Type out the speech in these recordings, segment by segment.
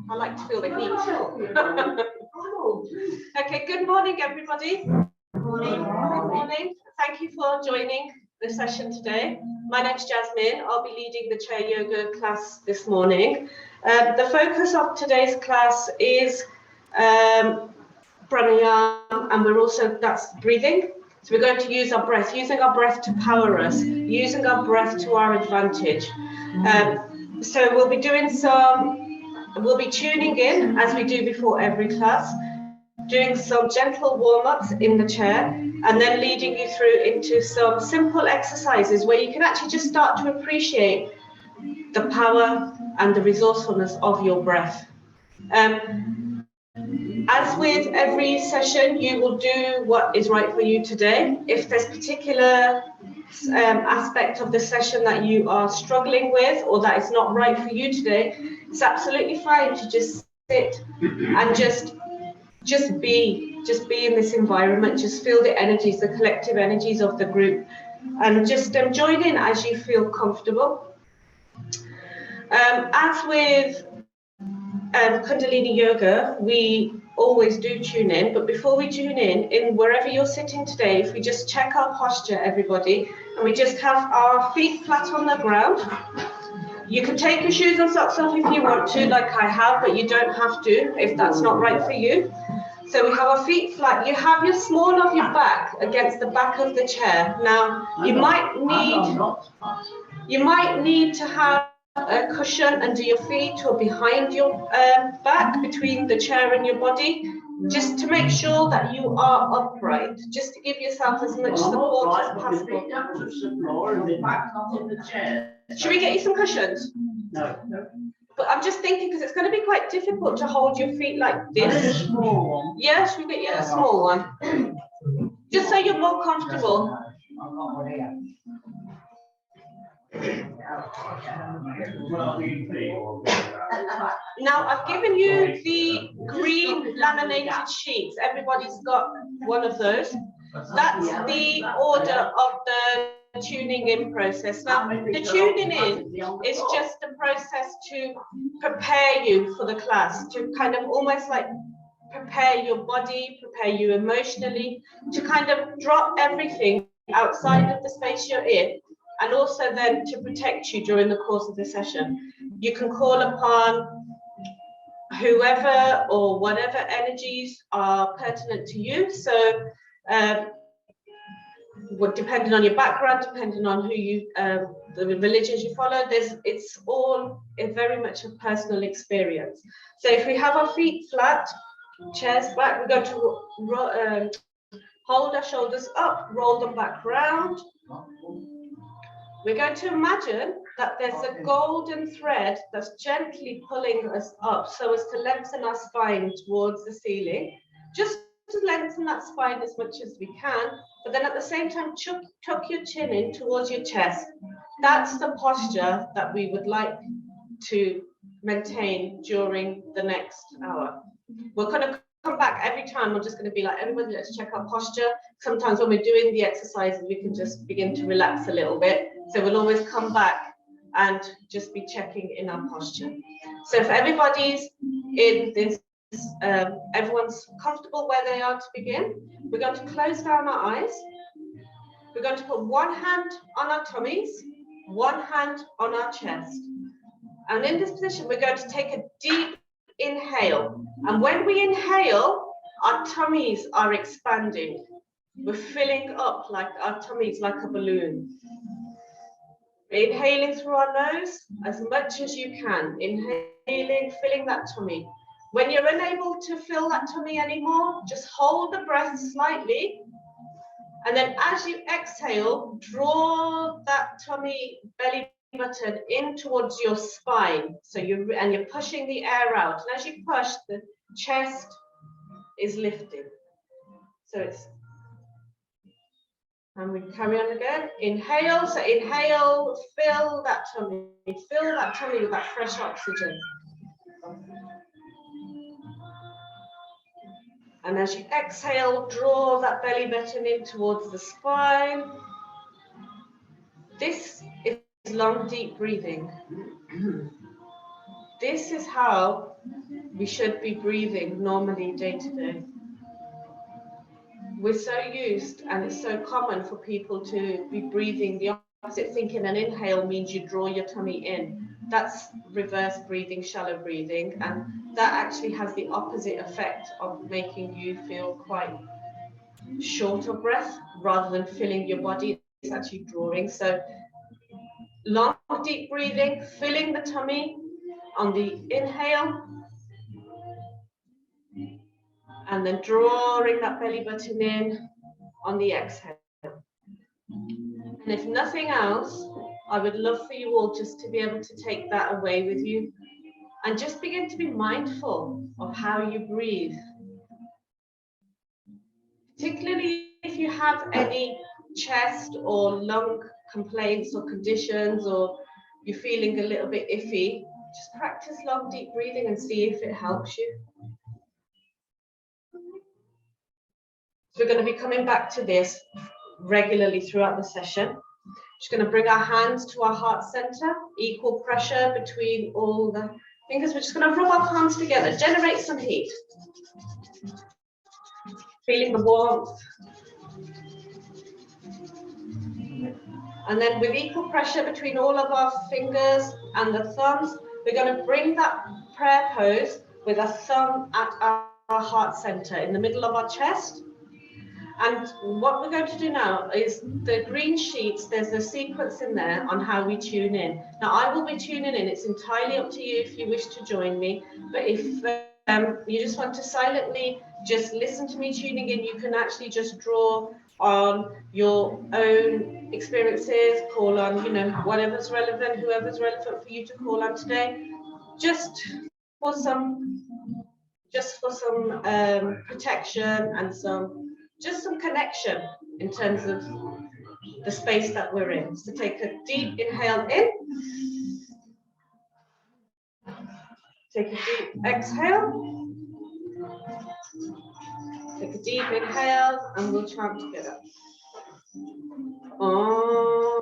I like to feel the heat. Okay, good morning, everybody. Good morning. Thank you for joining the session today. My name is Jasmine. I'll be leading the chair yoga class this morning. The focus of today's class is pranayama, and that's breathing. So we're going to use our breath, using our breath to power us, using our breath to our advantage. So we'll be tuning in as we do before every class, doing some gentle warm-ups in the chair, and then leading you through into some simple exercises where you can actually just start to appreciate the power and the resourcefulness of your breath. As with every session, you will do what is right for you today. If there's particular aspect of the session that you are struggling with or that is not right for you today, it's absolutely fine to just sit and just be in this environment. Just feel the energies, the collective energies of the group, and just join in as you feel comfortable. As with Kundalini Yoga, we always do tune in, but before we tune in wherever you're sitting today, if we just check our posture, everybody, and we just have our feet flat on the ground. You can take your shoes and socks off if you want to, like I have, but you don't have to if that's not right for you. So we have our feet flat. You have your small of your back against the back of the chair. Now you might need to have a cushion under your feet or behind your back, between the chair and your body, just to make sure that you are upright, just to give yourself as much support as possible. Should we get you some cushions? No. But I'm just thinking, because it's going to be quite difficult to hold your feet like this. Yeah, should we get you a small one? Just so you're more comfortable. Now, I've given you the green laminated sheets. Everybody's got one of those. That's the order of the tuning in process. Now, the tuning in is just a process to prepare you for the class, to kind of almost like prepare your body, prepare you emotionally, to kind of drop everything outside of the space you're in, and also then to protect you during the course of the session. You can call upon whoever or whatever energies are pertinent to you. So depending on your background, depending on who you, the religions you follow, it's all very much a personal experience. So if we have our feet flat, chairs back, we're going to hold our shoulders up, roll them back round. We're going to imagine that there's a golden thread that's gently pulling us up so as to lengthen our spine towards the ceiling. Just to lengthen that spine as much as we can, but then at the same time, tuck your chin in towards your chest. That's the posture that we would like to maintain during the next hour. We're going to come back every time. I'm just going to be like, everybody, let's check our posture. Sometimes when we're doing the exercises, we can just begin to relax a little bit. So we'll always come back and just be checking in our posture. So if everybody's in this, everyone's comfortable where they are to begin, we're going to close down our eyes. We're going to put one hand on our tummies, one hand on our chest. And in this position, we're going to take a deep inhale. And when we inhale, our tummies are expanding. We're filling up like our tummies like a balloon. Inhaling through our nose as much as you can. Inhaling, filling that tummy. When you're unable to fill that tummy anymore, just hold the breath slightly. And then as you exhale, draw that tummy belly button in towards your spine. So you're pushing the air out. And as you push, the chest is lifting. So it's, and we carry on again. Inhale, so inhale, fill that tummy with that fresh oxygen. And as you exhale, draw that belly button in towards the spine. This is long, deep breathing. This is how we should be breathing normally day to day. We're so used, and it's so common for people to be breathing the opposite, thinking an inhale means you draw your tummy in. That's reverse breathing, shallow breathing, and that actually has the opposite effect of making you feel quite short of breath rather than filling your body. It's actually drawing. So long, deep breathing, filling the tummy on the inhale, and then drawing that belly button in on the exhale. And if nothing else, I would love for you all just to be able to take that away with you and just begin to be mindful of how you breathe. Particularly if you have any chest or lung complaints or conditions, or you're feeling a little bit iffy, just practice long, deep breathing and see if it helps you. So we're going to be coming back to this regularly throughout the session. Just going to bring our hands to our heart center, equal pressure between all the fingers. We're just going to rub our palms together, generate some heat. Feeling the warmth. And then with equal pressure between all of our fingers and the thumbs, we're going to bring that prayer pose with a thumb at our heart center in the middle of our chest. And what we're going to do now is the green sheets, there's a sequence in there on how we tune in. Now I will be tuning in, it's entirely up to you if you wish to join me, but if you just want to silently just listen to me tuning in, you can actually just draw on your own experiences, call on, you know, whatever's relevant, whoever's relevant for you to call on today, just for some protection and some connection in terms of the space that we're in. So take a deep inhale in, take a deep exhale, take a deep inhale, and we'll chant together. Om.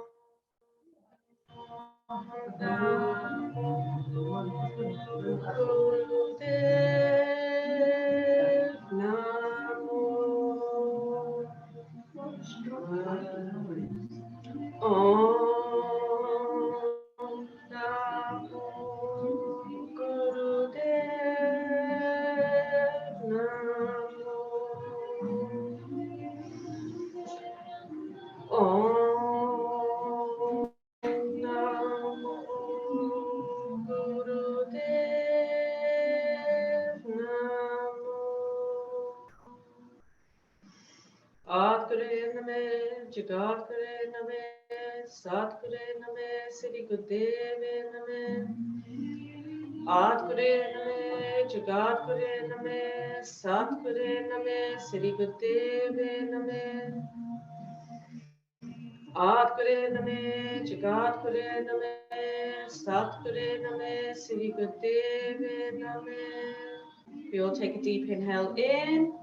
Jagat Kare Name, Sat Kare Name, Sri Gudeve Name. Ad Kare Name, Jagat Kare Name, Sat Kare Name, Sri Gudeve Name. Ad Kare Name, Jagat Kare Name, Sat Kare Name, Sri Gudeve Name. We all take a deep inhale in.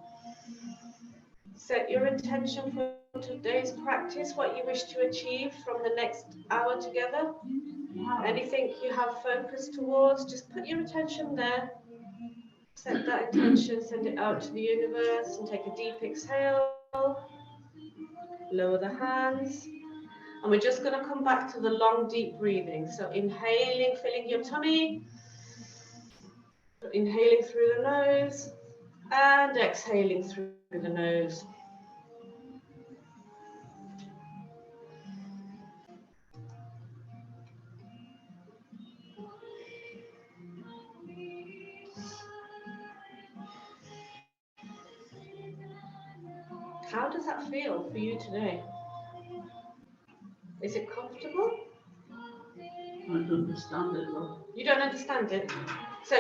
Set your intention for today's practice, what you wish to achieve from the next hour together. Anything you have focus towards, just put your attention there. Set that intention, send it out to the universe, and take a deep exhale. Lower the hands. And we're just going to come back to the long, deep breathing. So inhaling, filling your tummy. Inhaling through the nose and exhaling through the nose. How does that feel for you today? Is it comfortable? I don't understand it, though. You don't understand it? So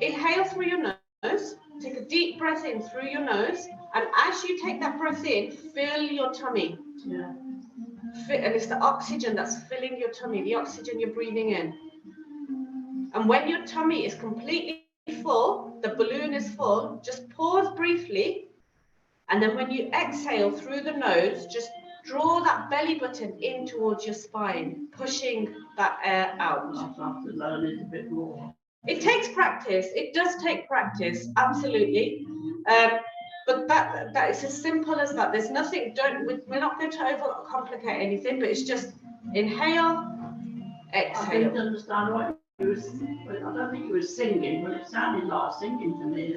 inhale through your nose, take a deep breath in through your nose, and as you take that breath in, fill your tummy. Yeah. And it's the oxygen that's filling your tummy, the oxygen you're breathing in. And when your tummy is completely full, the balloon is full, just pause briefly. And then when you exhale through the nose, just Draw that belly button in towards your spine, pushing that air out. I have to learn it a bit more. It takes practice. It does take practice, absolutely. But that is as simple as that. There's nothing. We're not going to overcomplicate anything. But it's just inhale, I exhale. didn't understand what you were. I don't think you were singing, but it sounded like singing to me.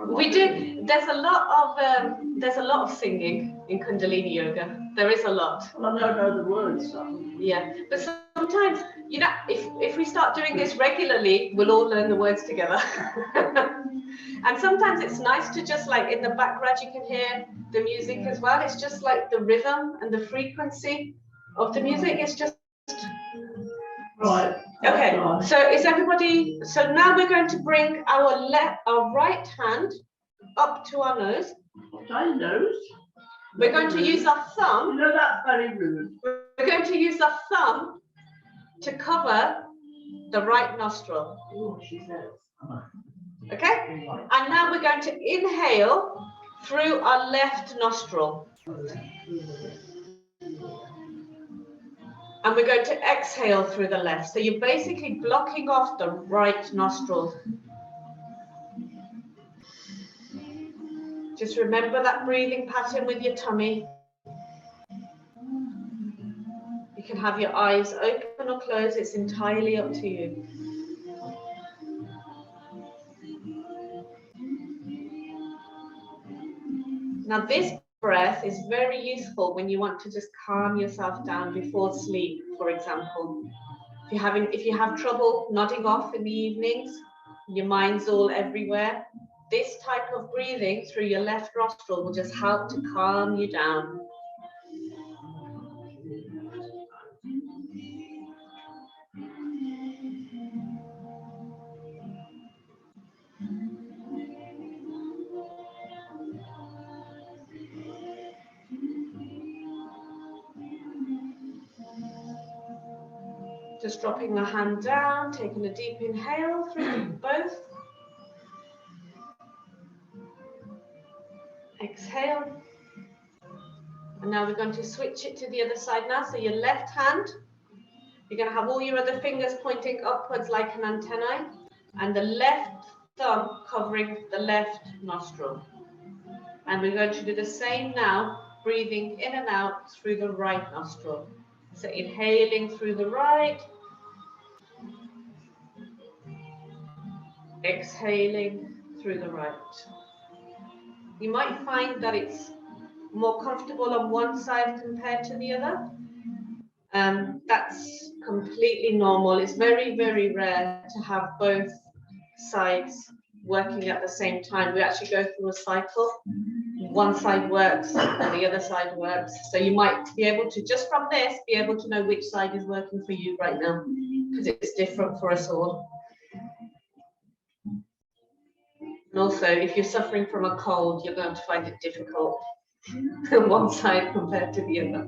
We do. There's a lot of singing in Kundalini yoga. There is a lot. Well, I don't know the words. So. Yeah, but sometimes, you know, if we start doing this regularly, we'll all learn the words together. And sometimes it's nice to just, like, in the background you can hear the music as well. It's just like the rhythm and the frequency of the music. It's just Right. okay. So is everybody? So now we're going to bring our right hand up to our nose. I nose. We're going to use our thumb. You know, that's very rude. We're going to use our thumb to cover the right nostril. Oh, she says. Okay? And now we're going to inhale through our left nostril. And we're going to exhale through the left. So you're basically blocking off the right nostril. Just remember that breathing pattern with your tummy. You can have your eyes open or closed. It's entirely up to you. Now this breath is very useful when you want to just calm yourself down before sleep, for example. If you have trouble nodding off in the evenings, your mind's all everywhere, this type of breathing through your left nostril will just help to calm you down. Just dropping the hand down, taking a deep inhale through both. Exhale. And now we're going to switch it to the other side now. So your left hand, you're going to have all your other fingers pointing upwards like an antennae, and the left thumb covering the left nostril. And we're going to do the same now, breathing in and out through the right nostril. So inhaling through the right, exhaling through the right. You might find that it's more comfortable on one side compared to the other. That's completely normal. It's very, very rare to have both sides working at the same time. We actually go through a cycle. One side works and the other side works. So you might be able to, just from this, be able to know which side is working for you right now, because it's different for us all. And also, if you're suffering from a cold, you're going to find it difficult one side compared to the other.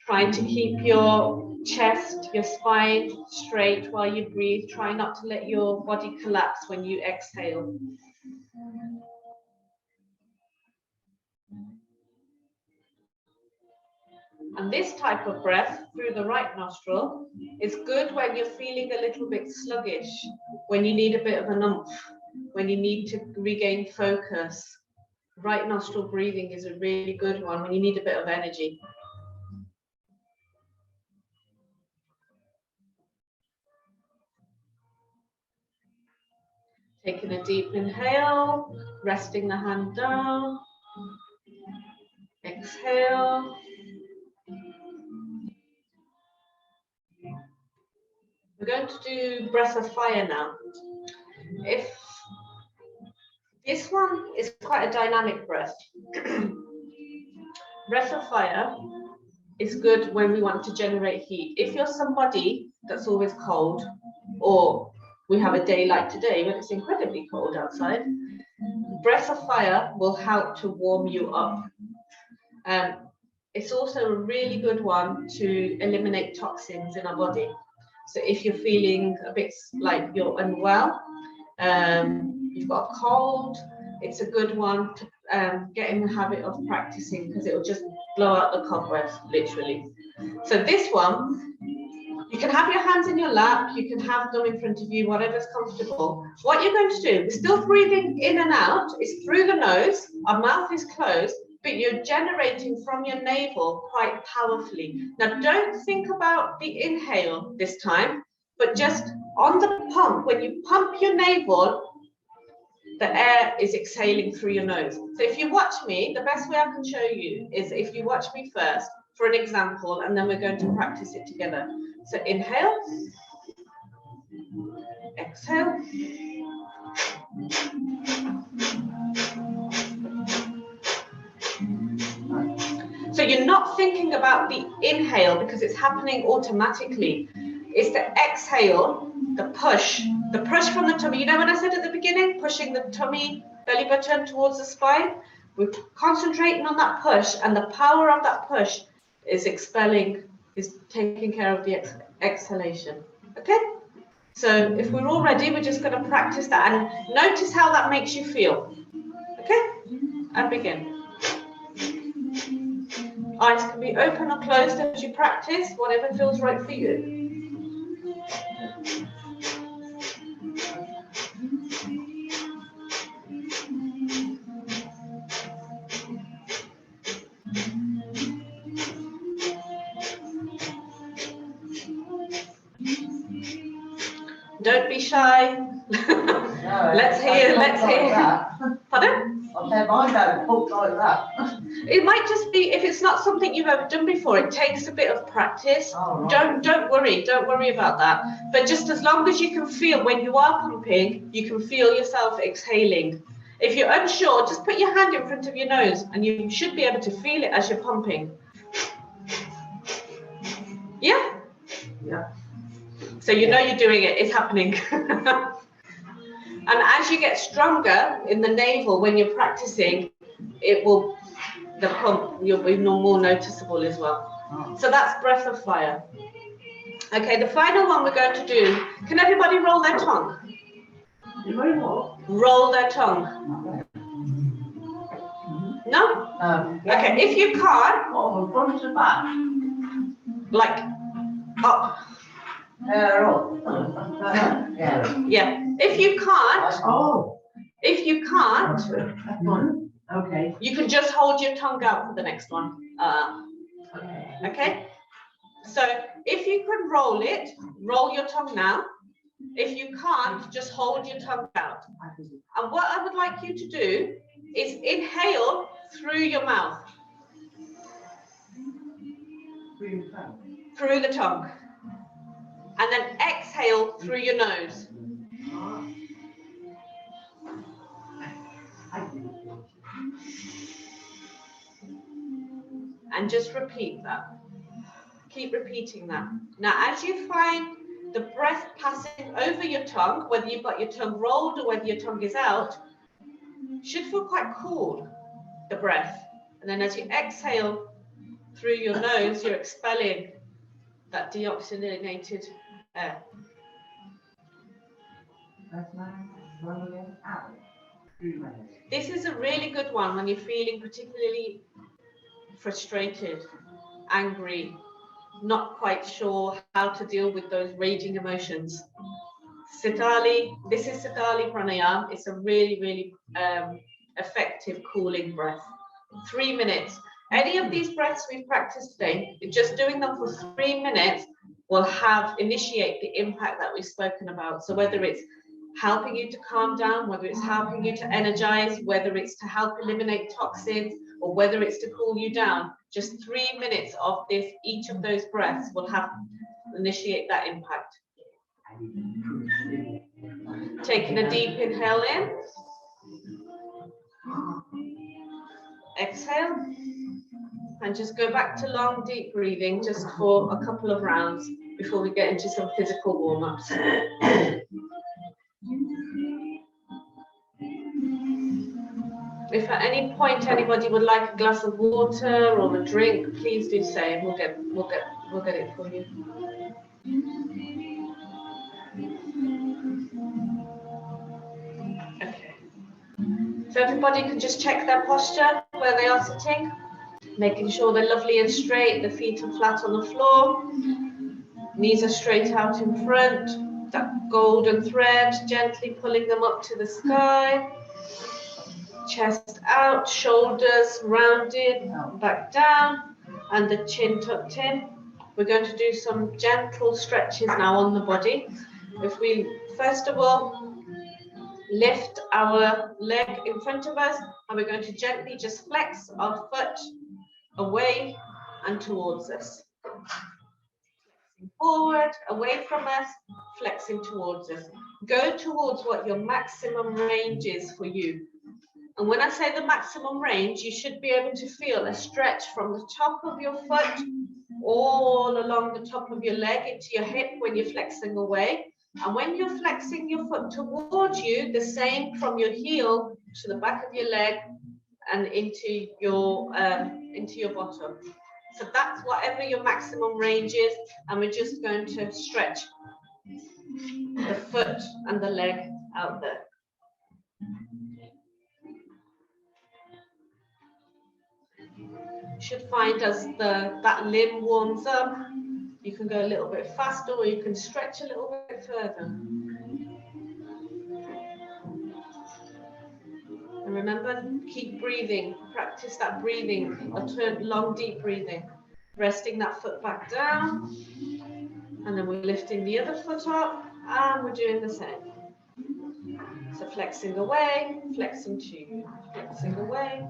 Trying to keep your chest, your spine straight while you breathe. Try not to let your body collapse when you exhale. And this type of breath through the right nostril is good when you're feeling a little bit sluggish, when you need a bit of an oomph, when you need to regain focus. Right nostril breathing is a really good one when you need a bit of energy. Taking a deep inhale, resting the hand down. Exhale. We're going to do breath of fire now. If this one is quite a dynamic breath. Breath of fire is good when we want to generate heat. If you're somebody that's always cold, or we have a day like today when it's incredibly cold outside, breath of fire will help to warm you up. It's also a really good one to eliminate toxins in our body. So if you're feeling a bit like you're unwell, you've got a cold, it's a good one to get in the habit of practicing, because it will just blow out the cobwebs, literally. So this one, you can have your hands in your lap, you can have them in front of you, whatever's comfortable. What you're going to do, we're still breathing in and out, it's through the nose, our mouth is closed, but you're generating from your navel quite powerfully. Now, don't think about the inhale this time, but just on the pump, when you pump your navel, the air is exhaling through your nose. So if you watch me, the best way I can show you is if you watch me first for an example, and then we're going to practice it together. So inhale, exhale. So you're not thinking about the inhale because it's happening automatically. It's the exhale, the push from the tummy. You know when I said at the beginning, pushing the tummy, belly button towards the spine? We're concentrating on that push, and the power of that push is expelling, is taking care of the exhalation. Okay? So if we're all ready, we're just going to practice that and notice how that makes you feel. Okay? And begin. Eyes can be open or closed as you practice, whatever feels right for you. Don't be shy. No, let's hear. Pardon? I said, I don't talk like that. It might just be, if it's not something you've ever done before, it takes a bit of practice. Oh, right. Don't worry about that. But just as long as you can feel when you are pumping, you can feel yourself exhaling. If you're unsure, just put your hand in front of your nose and you should be able to feel it as you're pumping. Yeah? Yeah. So you know you're doing it, it's happening. And as you get stronger in the navel when you're practicing, the pump, you'll be more noticeable as well. Oh. So that's breath of fire. Okay, the final one we're going to do, can everybody roll their tongue? Roll their tongue. No? Okay, if you can't, Front to back. like up. Yeah. If you can't, Okay. you can just hold your tongue out for the next one. Okay? So if you can roll it, roll your tongue now. If you can't, just hold your tongue out. And what I would like you to do is inhale through your mouth. Through the tongue. And then exhale through your nose. And just repeat that. Keep repeating that. Now, as you find the breath passing over your tongue, whether you've got your tongue rolled or whether your tongue is out, should feel quite cool, the breath. And then as you exhale through your nose, you're expelling that deoxygenated air. This is a really good one when you're feeling particularly frustrated, angry, not quite sure how to deal with those raging emotions. Sitali, this is Sitali Pranayama. It's a really, really effective cooling breath. 3 minutes. Any of these breaths we've practiced today, just doing them for 3 minutes will initiate the impact that we've spoken about. So whether it's helping you to calm down, whether it's helping you to energize, whether it's to help eliminate toxins, or whether it's to cool you down, just 3 minutes of this, each of those breaths will initiate that impact. Taking a deep inhale in. Exhale. And just go back to long, deep breathing just for a couple of rounds before we get into some physical warm-ups. If at any point anybody would like a glass of water or a drink, please do say, and we'll get it for you. Okay. So everybody can just check their posture where they are sitting, making sure they're lovely and straight, the feet are flat on the floor, knees are straight out in front, that golden thread, gently pulling them up to the sky, chest out, shoulders rounded, back down, and the chin tucked in. We're going to do some gentle stretches now on the body. If we, first of all, lift our leg in front of us, and we're going to gently just flex our foot away and towards us. Forward, away from us, flexing towards us. Go towards what your maximum range is for you. And when I say the maximum range, you should be able to feel a stretch from the top of your foot all along the top of your leg into your hip when you're flexing away. And when you're flexing your foot towards you, the same from your heel to the back of your leg and into your bottom. So that's whatever your maximum range is, and we're just going to stretch the foot and the leg out there. You should find as that limb warms up, you can go a little bit faster or you can stretch a little bit further. And remember, keep breathing, practice that breathing, long deep breathing. Resting that foot back down, and then we're lifting the other foot up, and we're doing the same. So flexing away, flexing to, flexing away.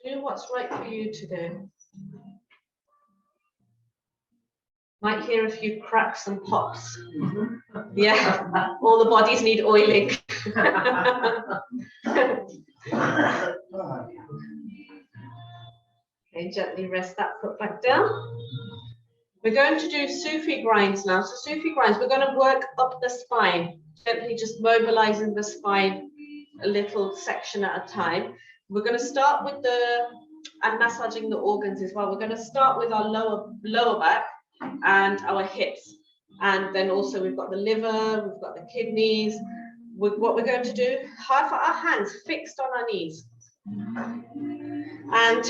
Do what's right for you today. Might hear a few cracks and pops. Yeah, all the bodies need oiling. Okay, gently rest that foot back down. We're going to do Sufi grinds now. So Sufi grinds, we're going to work up the spine, gently just mobilizing the spine a little section at a time. We're going to start with and massaging the organs as well. We're going to start with our lower back and our hips. And then also we've got the liver, we've got the kidneys. What we're going to do, half of our hands fixed on our knees. And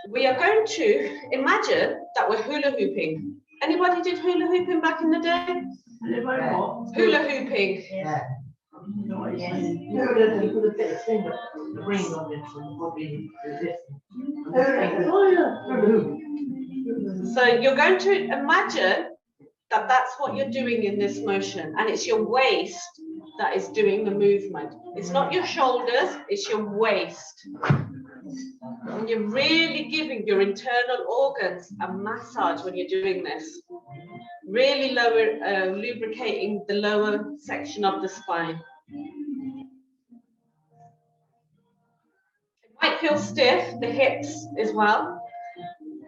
we are going to imagine that we're hula hooping. Anybody did hula hooping back in the day? Anybody what? Hula hooping. Yeah. No, it's You put a bit of thing, the ring on it, and probably this. So you're going to imagine that that's what you're doing in this motion, and it's your waist that is doing the movement. It's not your shoulders, it's your waist. And you're really giving your internal organs a massage when you're doing this. Really lubricating the lower section of the spine. It might feel stiff, the hips as well.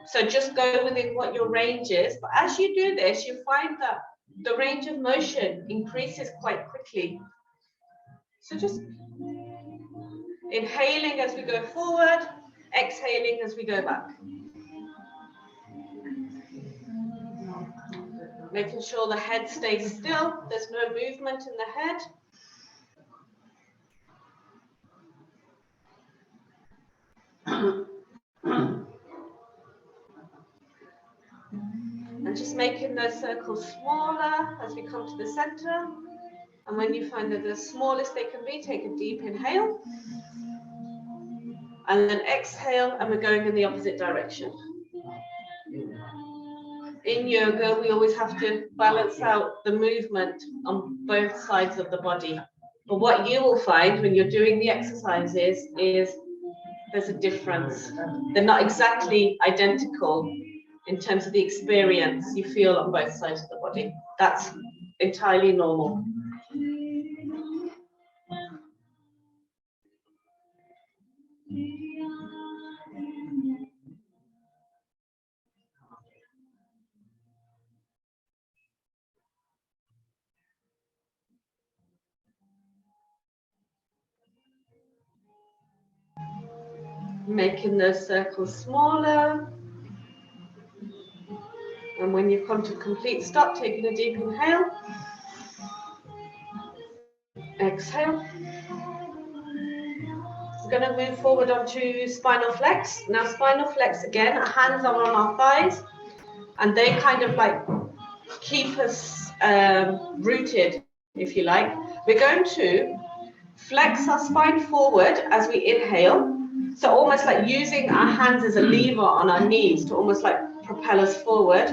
So just go within what your range is. But as you do this, you find that the range of motion increases quite quickly. So just inhaling as we go forward, exhaling as we go back. Making sure the head stays still, there's no movement in the head. And just making those circles smaller as we come to the center. And when you find that the smallest they can be, take a deep inhale. And then exhale, and we're going in the opposite direction. In yoga, we always have to balance out the movement on both sides of the body. But what you will find when you're doing the exercises is there's a difference. They're not exactly identical in terms of the experience you feel on both sides of the body. That's entirely normal. Making those circles smaller. And when you come to complete stop, taking a deep inhale, exhale. We're going to move forward onto spinal flex. Now, spinal flex again, our hands are on our thighs, and they kind of like keep us rooted, if you like. We're going to flex our spine forward as we inhale. So almost like using our hands as a lever on our knees to almost like propel us forward.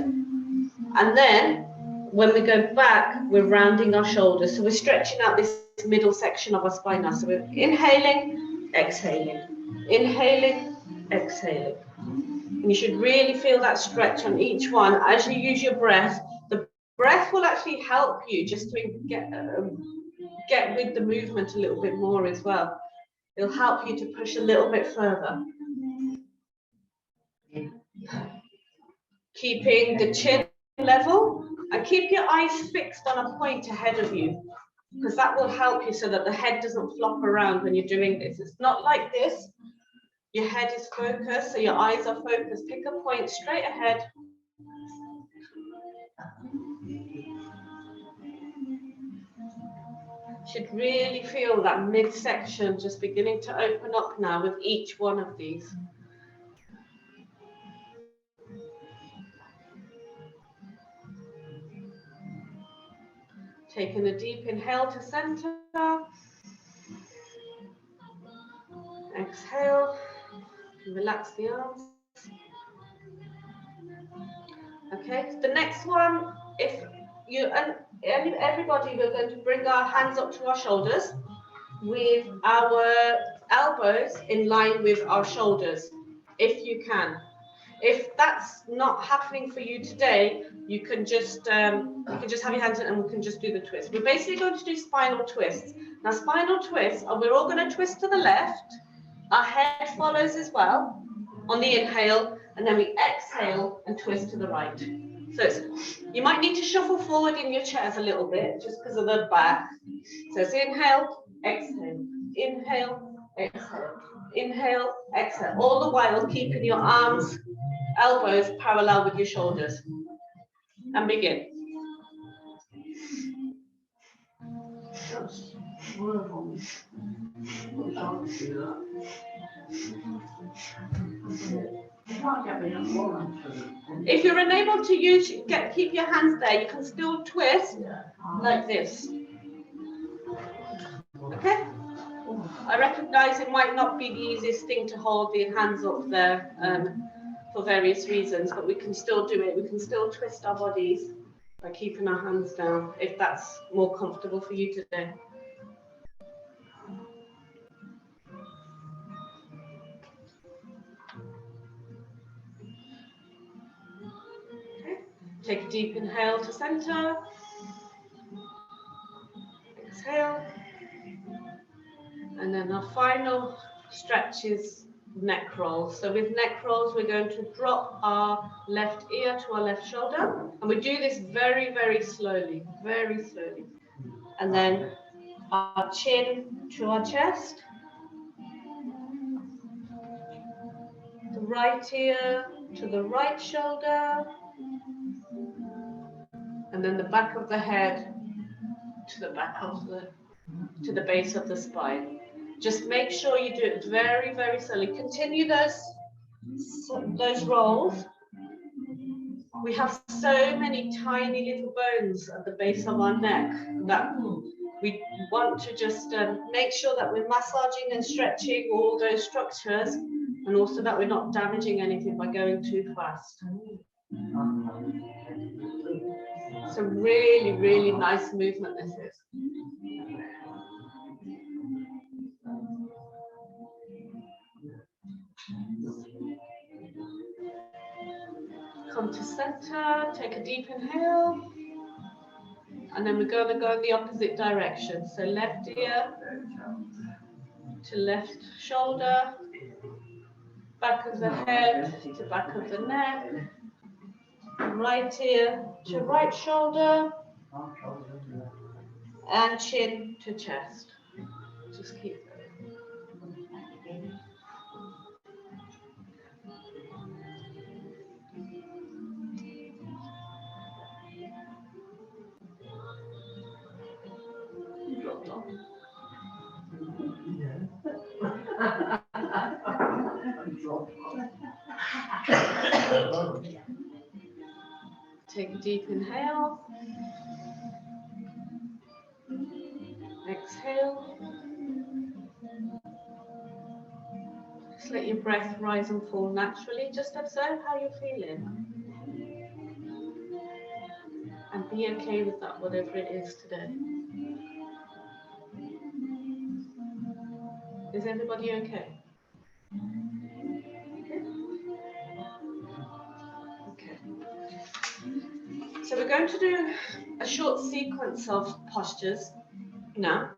And then when we go back, we're rounding our shoulders. So we're stretching out this middle section of our spine now. So we're inhaling, exhaling, inhaling, exhaling. And you should really feel that stretch on each one. As you use your breath, the breath will actually help you just to get with the movement a little bit more as well. It'll help you to push a little bit further. Keeping the chin level, and keep your eyes fixed on a point ahead of you, because that will help you so that the head doesn't flop around when you're doing this. It's not like this. Your head is focused, so your eyes are focused. Pick a point straight ahead. Should really feel that midsection just beginning to open up now with each one of these. Taking a deep inhale to center. Exhale. Relax the arms. Okay, the next one, if you and everybody, we're going to bring our hands up to our shoulders with our elbows in line with our shoulders, if you can. If that's not happening for you today, you can just have your hands in and we can just do the twist. We're basically going to do spinal twists. Now, spinal twists, we're all going to twist to the left. Our head follows as well on the inhale, and then we exhale and twist to the right. So you might need to shuffle forward in your chairs a little bit just because of the back. So it's inhale, exhale, inhale, exhale, inhale, exhale. All the while keeping your arms, elbows parallel with your shoulders. And begin. If you're unable to keep your hands there, you can still twist like this. Okay? I recognize it might not be the easiest thing to hold the hands up there for various reasons, but we can still do it. We can still twist our bodies by keeping our hands down if that's more comfortable for you today. Okay. Take a deep inhale to center. Exhale. And then our final stretch is neck rolls. So with neck rolls, we're going to drop our left ear to our left shoulder. And we do this very, very slowly, very slowly. And then our chin to our chest. The right ear to the right shoulder. And then the back of the head to the back of to the base of the spine. Just make sure you do it very, very slowly. Continue those rolls. We have so many tiny little bones at the base of our neck that we want to just make sure that we're massaging and stretching all those structures, and also that we're not damaging anything by going too fast. It's a really, really nice movement, this is. Come to center, take a deep inhale, and then we're going to go in the opposite direction. So left ear to left shoulder, back of the head to back of the neck, right ear to right shoulder, and chin to chest. Just keep going. Take a deep inhale. Exhale. Just let your breath rise and fall naturally. Just observe how you're feeling. And be okay with that, whatever it is today. Is everybody okay? Okay. So we're going to do a short sequence of postures now.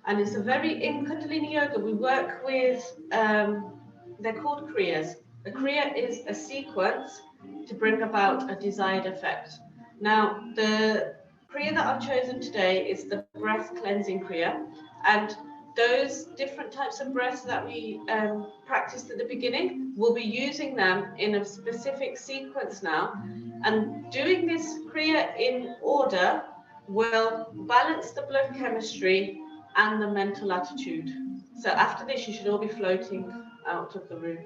And it's a very, in Kundalini Yoga, we work with, they're called Kriyas. A Kriya is a sequence to bring about a desired effect. Now, the Kriya that I've chosen today is the breath cleansing Kriya. And those different types of breaths that we practiced at the beginning, we'll be using them in a specific sequence now. And doing this Kriya in order will balance the blood chemistry and the mental attitude. So after this, you should all be floating out of the room.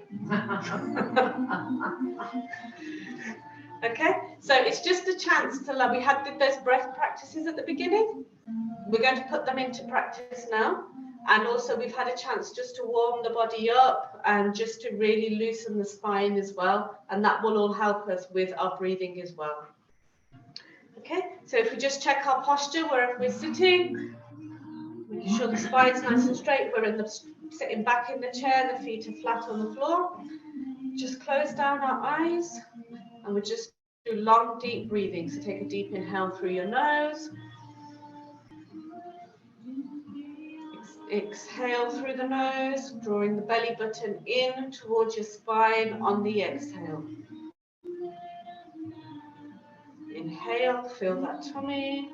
Okay, so it's just a chance to love. We did those breath practices at the beginning. We're going to put them into practice now. And also we've had a chance just to warm the body up and just to really loosen the spine as well. And that will all help us with our breathing as well. Okay, so if we just check our posture wherever we're sitting, making sure the spine's nice and straight. We're sitting back in the chair, the feet are flat on the floor. Just close down our eyes and we just do long, deep breathing. So take a deep inhale through your nose. Exhale through the nose, drawing the belly button in towards your spine on the exhale. Inhale, feel that tummy.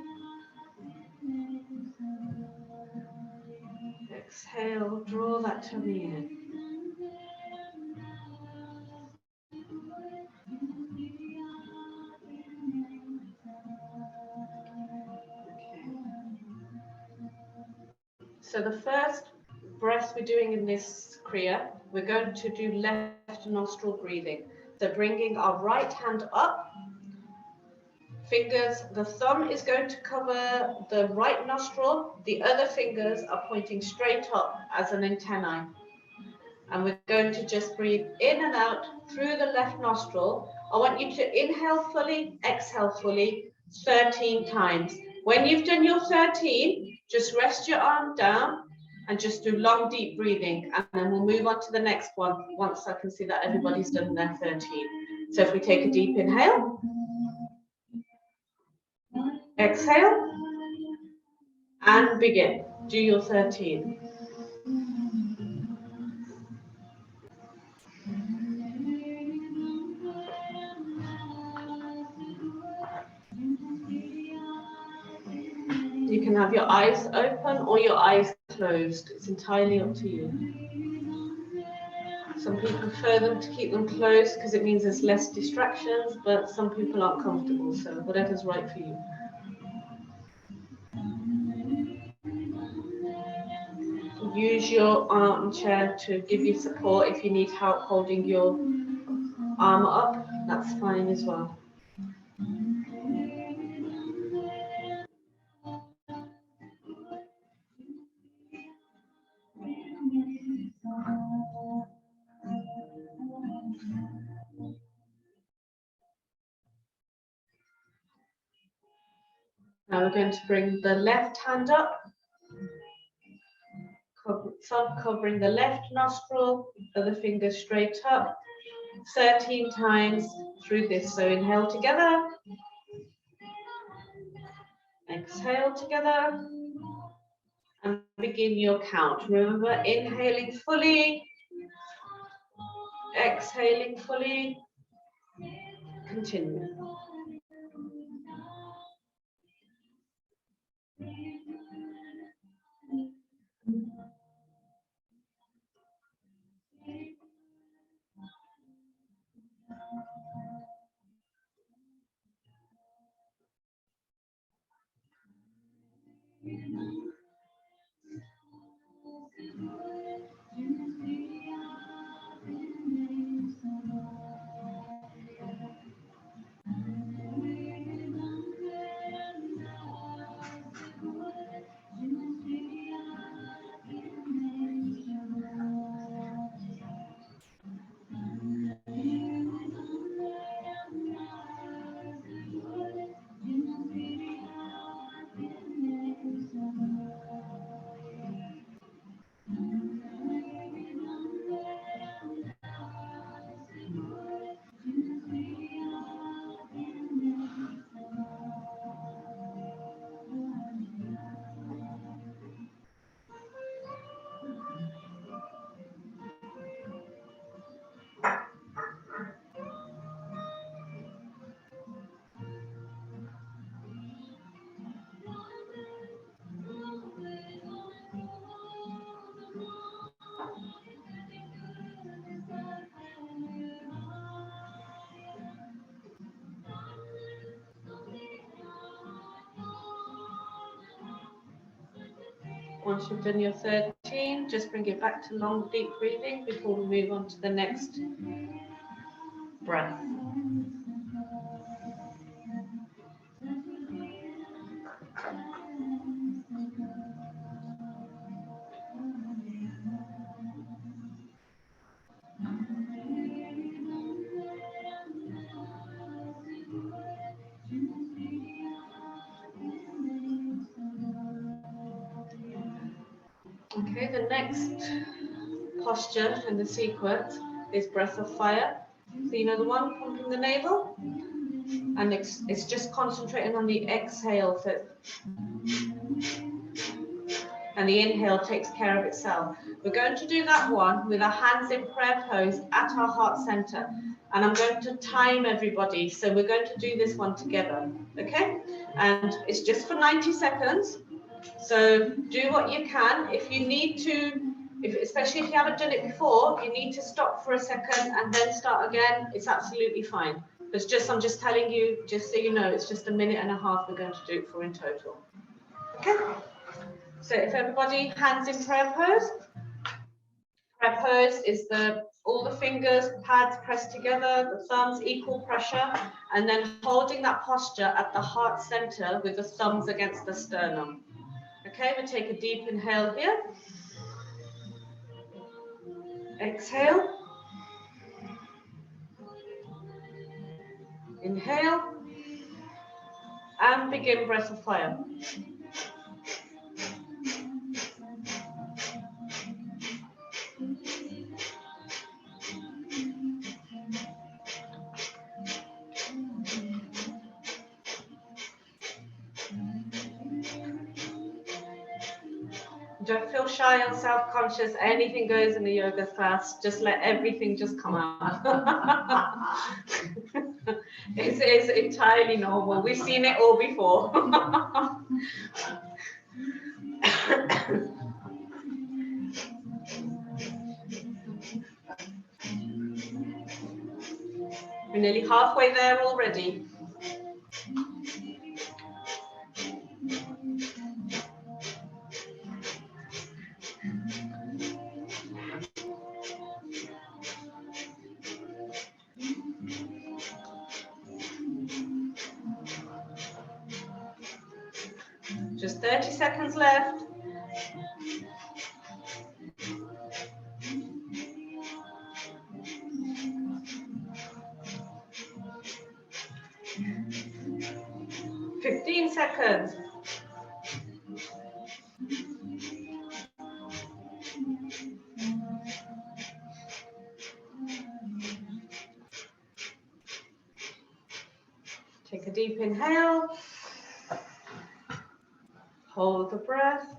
Exhale, draw that tummy in. So the first breath we're doing in this Kriya, we're going to do left nostril breathing. So bringing our right hand up, fingers, the thumb is going to cover the right nostril, the other fingers are pointing straight up as an antennae. And we're going to just breathe in and out through the left nostril. I want you to inhale fully, exhale fully, 13 times. When you've done your 13, just rest your arm down and just do long, deep breathing. And then we'll move on to the next one once I can see that everybody's done their 13. So if we take a deep inhale, exhale, and begin. Do your 13. You can have your eyes open or your eyes closed. It's entirely up to you. Some people prefer them to keep them closed because it means there's less distractions, but some people aren't comfortable, so whatever's right for you. Use your armchair to give you support. If you need help holding your arm up, that's fine as well. Now we're going to bring the left hand up, thumb covering the left nostril, other finger straight up, 13 times through this. So inhale together, exhale together, and begin your count. Remember, inhaling fully, exhaling fully, continue. Once you've done your 13, just bring it back to long, deep breathing before we move on to the next breath. Okay, the next posture in the sequence is breath of fire. So you know the one pumping the navel? And it's just concentrating on the exhale. So, and the inhale takes care of itself. We're going to do that one with our hands in prayer pose at our heart center. And I'm going to time everybody. So we're going to do this one together, okay? And it's just for 90 seconds. So do what you can. If you need to, especially if you haven't done it before, you need to stop for a second and then start again. It's absolutely fine. It's just, I'm just telling you, just so you know, it's just a minute and a half we're going to do it for in total. Okay? So if everybody, hands in prayer pose. Prayer pose is all the fingers, pads pressed together, the thumbs equal pressure, and then holding that posture at the heart center with the thumbs against the sternum. Okay, we take a deep inhale here. Exhale. Inhale. And begin breath of fire. Don't feel shy or self-conscious. Anything goes in the yoga class. Just let everything just come out. It's entirely normal. We've seen it all before. We're nearly halfway there already. Just 30 seconds left. Seconds. Take a deep inhale. Hold the breath.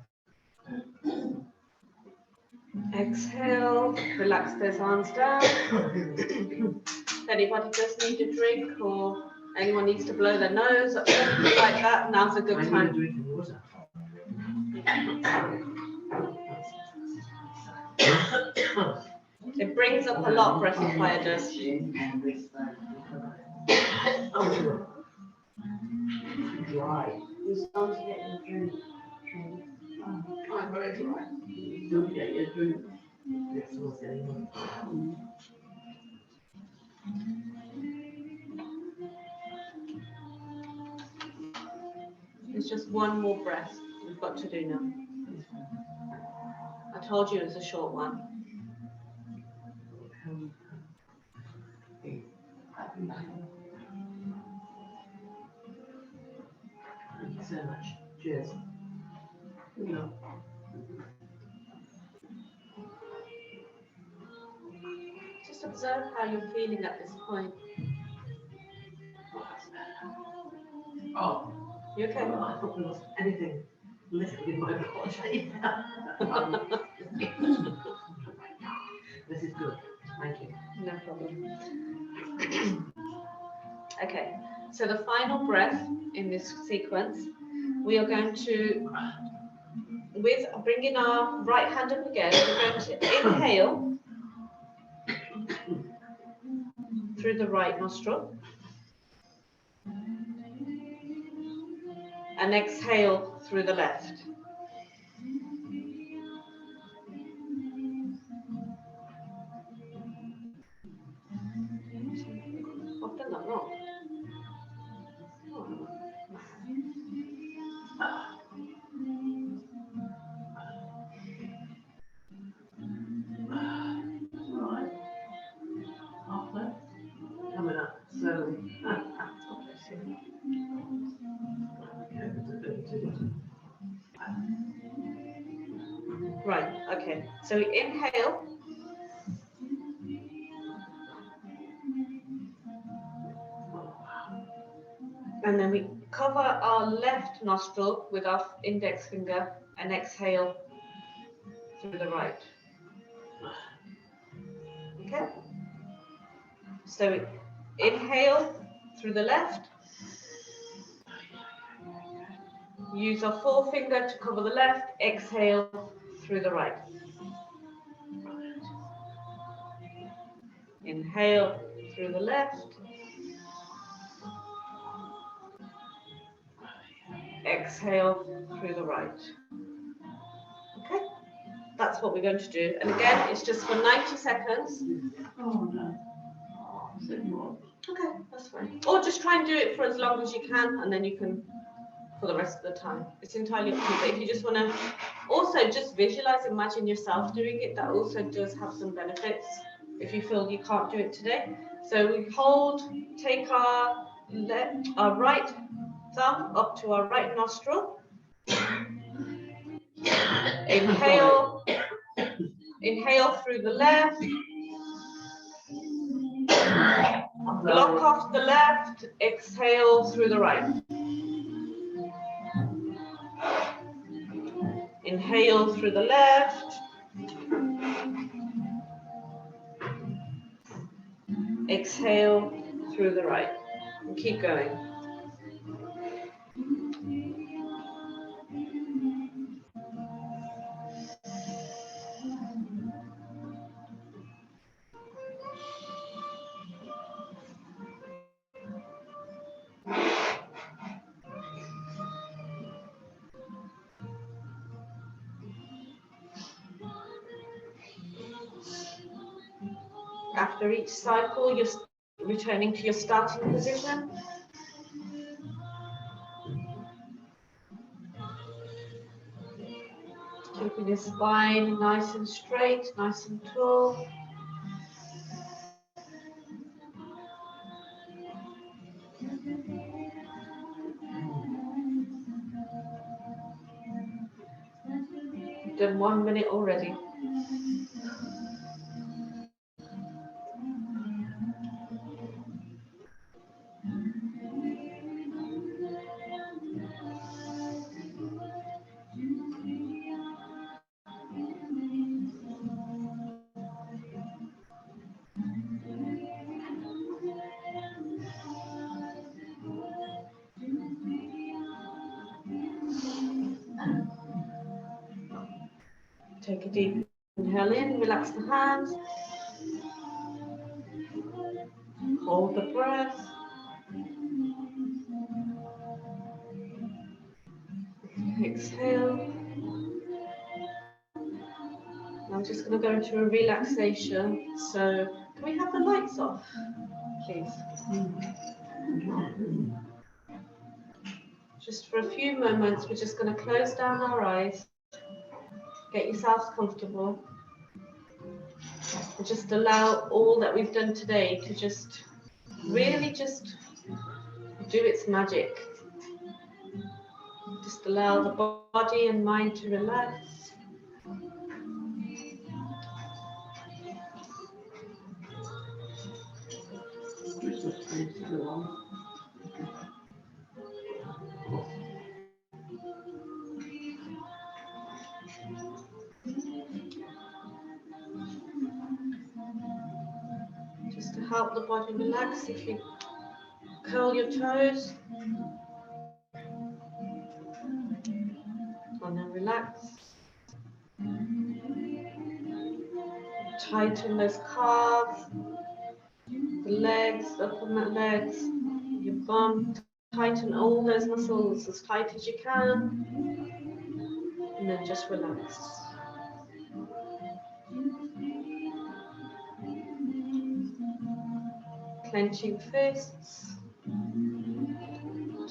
Exhale. Relax those arms down. If anybody does need a drink or anyone needs to blow their nose or something like that, now's a good time. It brings up a lot, breath of fire does. Dry. The sun's getting a drink. I'm very dry. Don't get your drink. It's just one more breath we've got to do now. I told you it was a short one. Thank you so much. Cheers. No. Just observe how you're feeling at this point. Oh, You okay? I thought there was anything lifted in my body. This is good. Thank you. No problem. Okay, so the final breath in this sequence, we are going to, with bringing our right hand up again, we're going to inhale through the right nostril and exhale through the left. that wrong? Right. After. Coming up slowly. Right, okay. So we inhale. And then we cover our left nostril with our index finger and exhale through the right. Okay? So we inhale through the left. Use our forefinger to cover the left. Exhale through the right. Inhale through the left. Exhale through the right. Okay? That's what we're going to do. And again, it's just for 90 seconds. Oh no. Okay, that's fine. Or just try and do it for as long as you can, and then you can for the rest of the time. It's entirely up to you. But if you just want to also just visualize, imagine yourself doing it, that also does have some benefits if you feel you can't do it today. So we hold, take our right thumb up to our right nostril. Inhale, inhale through the left. Block off the left, exhale through the right. Inhale through the left. Exhale through the right. And keep going. After each cycle, you're returning to your starting position. Keeping your spine nice and straight, nice and tall. You've done 1 minute already. Take a deep inhale in, relax the hands. Hold the breath. Exhale. I'm just going to go into a relaxation. So, can we have the lights off, please? Just for a few moments, we're just going to close down our eyes. Get yourselves comfortable. And just allow all that we've done today to just really just do its magic. Just allow the body and mind to relax. Just to help the body relax, if you curl your toes and then relax. Tighten those calves, the legs, upper legs, your bum. Tighten all those muscles as tight as you can, and then just relax. clenching fists,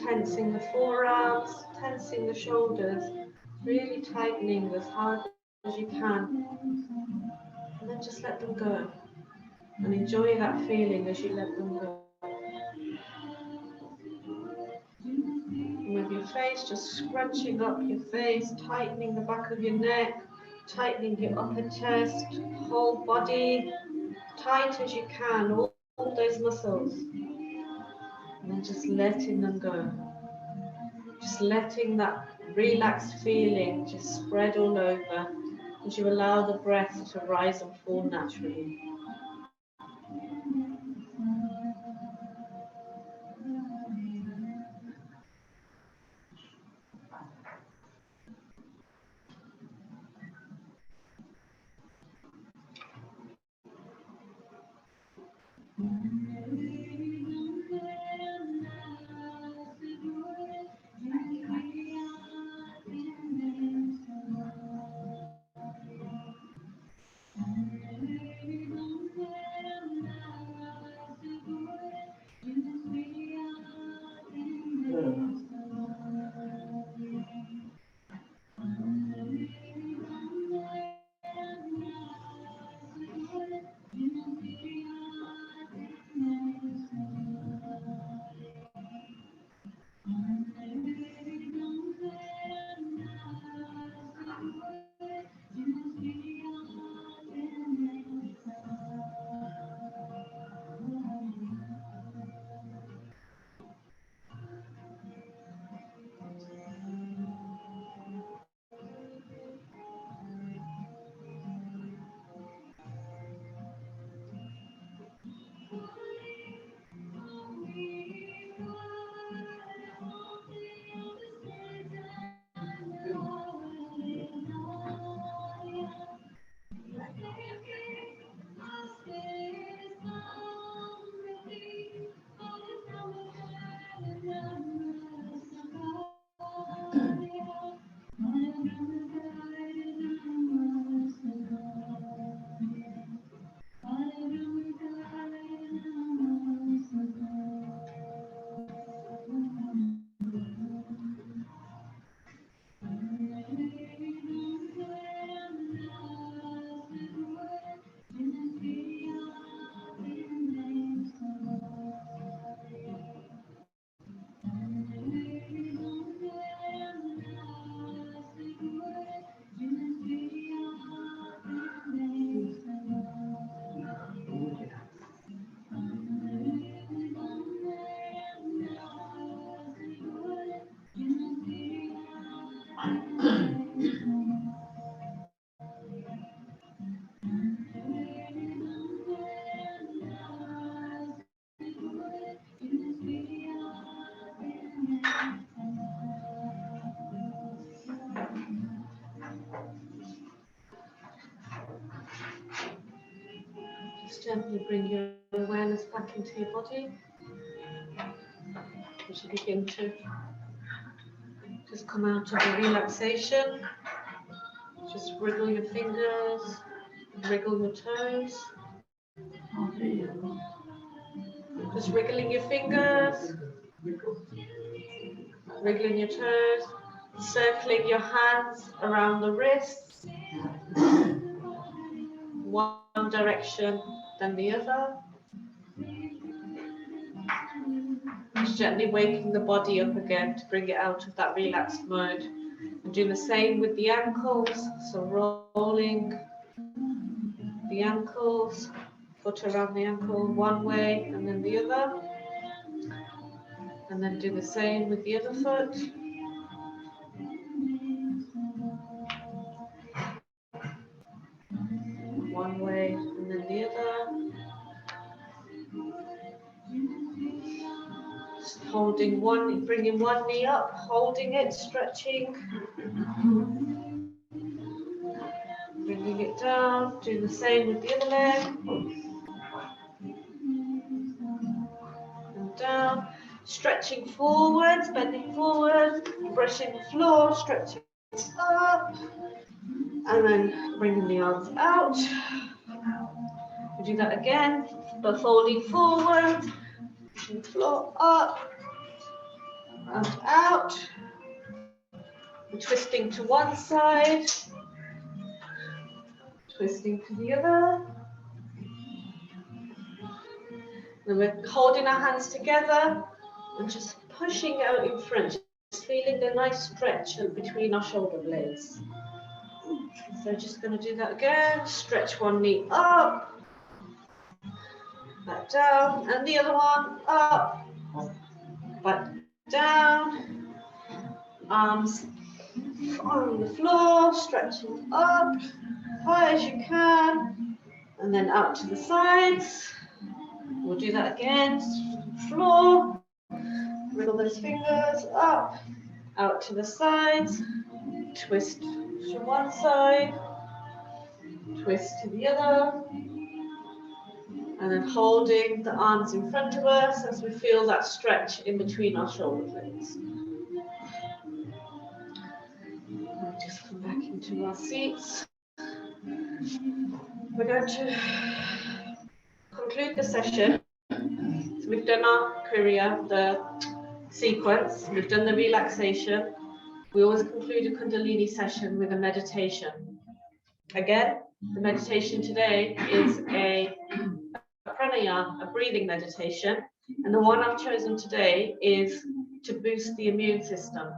tensing the forearms, tensing the shoulders, really tightening as hard as you can, and then just let them go and enjoy that feeling as you let them go. And with your face, just scrunching up your face, tightening the back of your neck, tightening your upper chest, whole body, tight as you can, all those muscles, and then just letting them go. Just letting that relaxed feeling just spread all over as you allow the breath to rise and fall naturally. Just gently bring your awareness back into your body as you begin to just come out of the relaxation. Just wriggle your fingers, wriggle your toes. Just wriggling your fingers, wriggling your toes, circling your hands around the wrists, one direction then the other. Just gently waking the body up again to bring it out of that relaxed mode. And do the same with the ankles, so rolling the ankles, foot around the ankle one way and then the other. And then do the same with the other foot. One way and then the other. Just holding one, bringing one knee up, holding it, stretching. Bringing it down, do the same with the other leg. And down, stretching forwards, bending forward, brushing the floor, stretching up. And then bringing the arms out. We do that again, but folding forward, pushing the floor up and out, and twisting to one side, twisting to the other. And we're holding our hands together and just pushing out in front, just feeling a nice stretch between our shoulder blades. So just going to do that again. Stretch one knee up, back down, and the other one up, back down. Arms on the floor, stretching up, high as you can, and then out to the sides. We'll do that again. Floor, wiggle those fingers up, out to the sides, twist to one side, twist to the other, and then holding the arms in front of us as we feel that stretch in between our shoulder blades. We'll just come back into our seats. We're going to conclude the session. So we've done our Kriya, the sequence, we've done the relaxation. We always conclude a Kundalini session with a meditation. Again, the meditation today is a pranayama, a breathing meditation, and the one I've chosen today is to boost the immune system.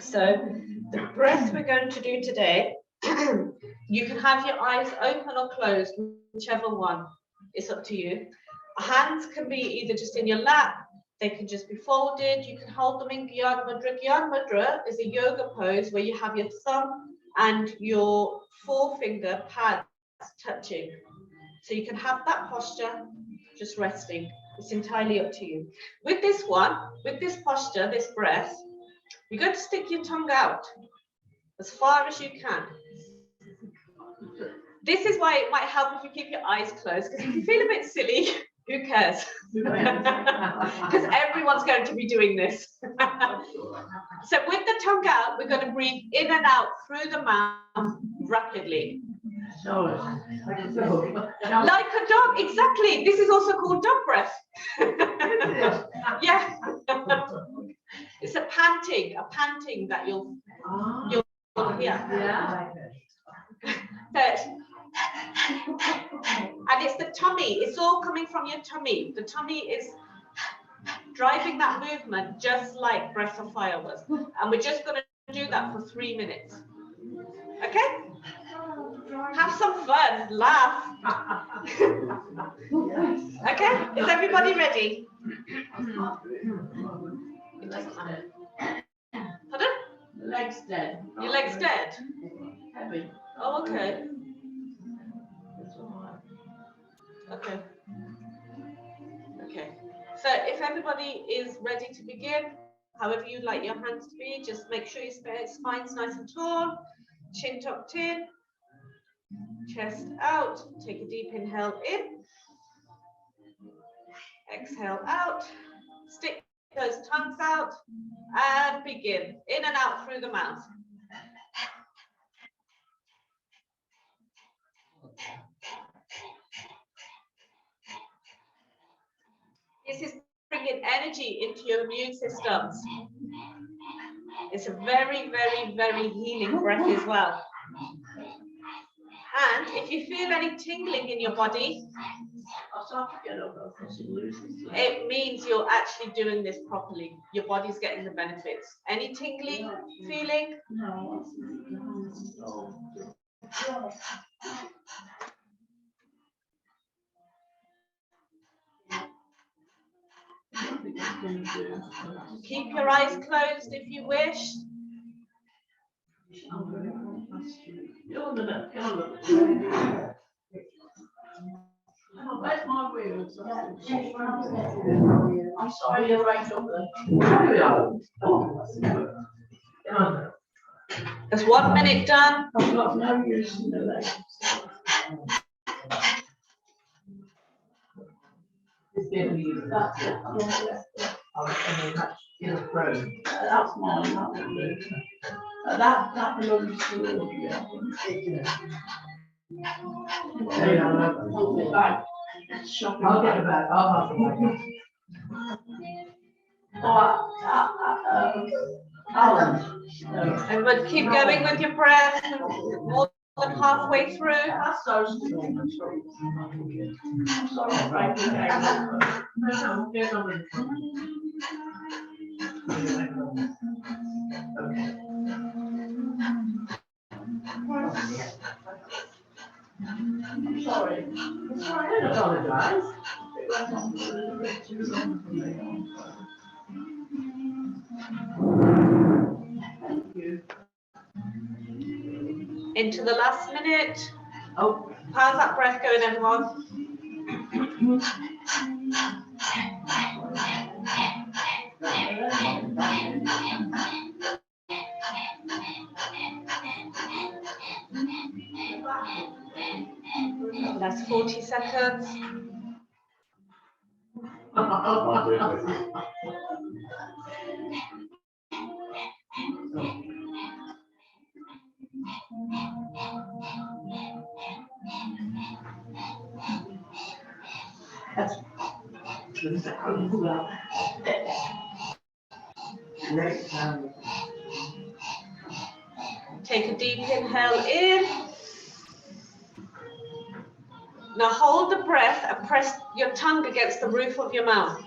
So the breath we're going to do today, you can have your eyes open or closed, whichever one, it's up to you. Hands can be either just in your lap, they can just be folded, you can hold them in Gyan Mudra. Gyan Mudra is a yoga pose where you have your thumb and your forefinger pads touching. So you can have that posture, just resting. It's entirely up to you. With this one, with this posture, this breath, you're going to stick your tongue out as far as you can. This is why it might help if you keep your eyes closed, because if you feel a bit silly, who cares? Because everyone's going to be doing this. So with the tongue out, we're going to breathe in and out through the mouth rapidly. Like a dog, exactly. This is also called dog breath. Yeah. It's a panting that you'll hear. Yeah. But, and it's the tummy, it's all coming from your tummy. The tummy is driving that movement just like Breath of Fire was. And we're just going to do that for 3 minutes. Okay? Have some fun, laugh. Okay, is everybody ready? Pardon? Leg's dead. Your leg's dead? Heavy. Oh, okay. Okay. Okay. So if everybody is ready to begin, however you'd like your hands to be, just make sure your spine's nice and tall, chin tucked in, chest out. Take a deep inhale in, exhale out, stick those tongues out, and begin. In and out through the mouth. This is bringing energy into your immune systems. It's a very, very, very healing breath as well. And if you feel any tingling in your body, it means you're actually doing this properly. Your body's getting the benefits. Any tingling feeling? No. Keep your eyes closed if you wish. Where's my wheels? I'm sorry, you're right up there. That's 1 minute done. I've got no use in the legs. That's it. That's mine. That belongs to you. Shopping. I'll get it back, I'll have it back. Alan. And but keep going with your breath. More than halfway through. That's so small. Sorry, Frank. No, get on with it. Okay. I'm sorry. It's all right, don't apologise. It went on for a little bit too long for me. Thank you. Into the last minute. Oh. How's that breath going, everyone? Last 40 seconds. That's well. Next time. Take a deep inhale in. Now hold the breath and press your tongue against the roof of your mouth.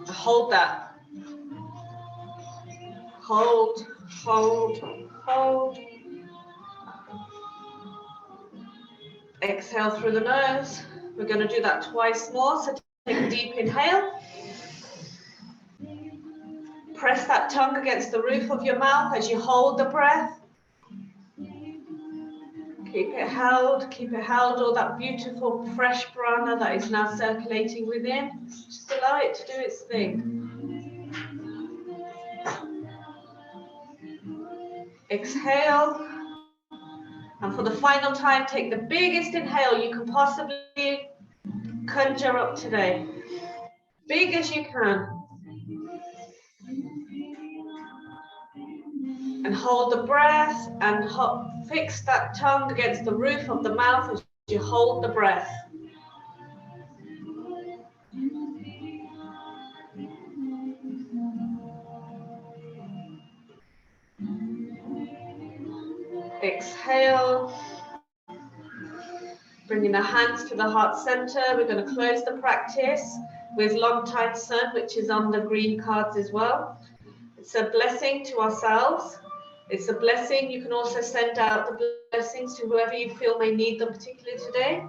Hold that. Hold, hold, hold. Exhale through the nose. We're going to do that twice more. So take a deep inhale. Press that tongue against the roof of your mouth as you hold the breath. Keep it held, all that beautiful fresh prana that is now circulating within. Just allow it to do its thing. Exhale. And for the final time, take the biggest inhale you can possibly conjure up today. Big as you can. And hold the breath and fix that tongue against the roof of the mouth as you hold the breath. Exhale. Bringing the hands to the heart center. We're going to close the practice with long time sun, which is on the green cards as well. It's a blessing to ourselves. It's a blessing. You can also send out the blessings to whoever you feel may need them, particularly today.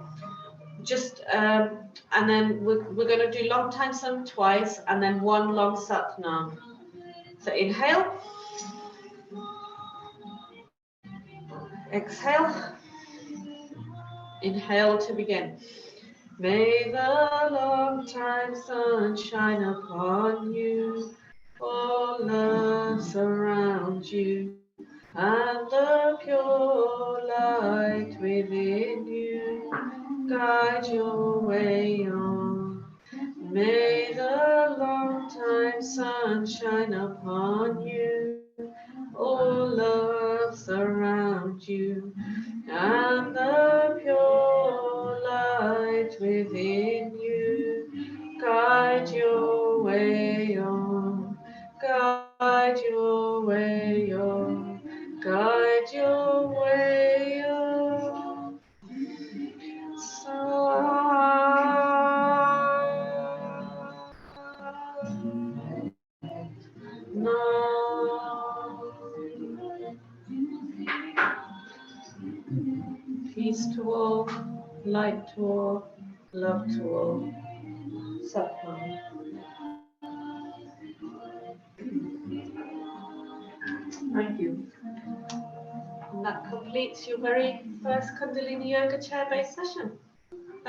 And then we're going to do long time sun twice and then one long satnam. So inhale. Exhale. Inhale to begin. May the long time sun shine upon you, all love surround you, and the pure light within you guide your way on. May the long time sun shine upon you, all love surround you, and the pure light within you guide your way on, guide your way on, guide your way on. Peace to all, light to all, love to all. Satnam. Thank you. And that completes your very first Kundalini Yoga chair-based session.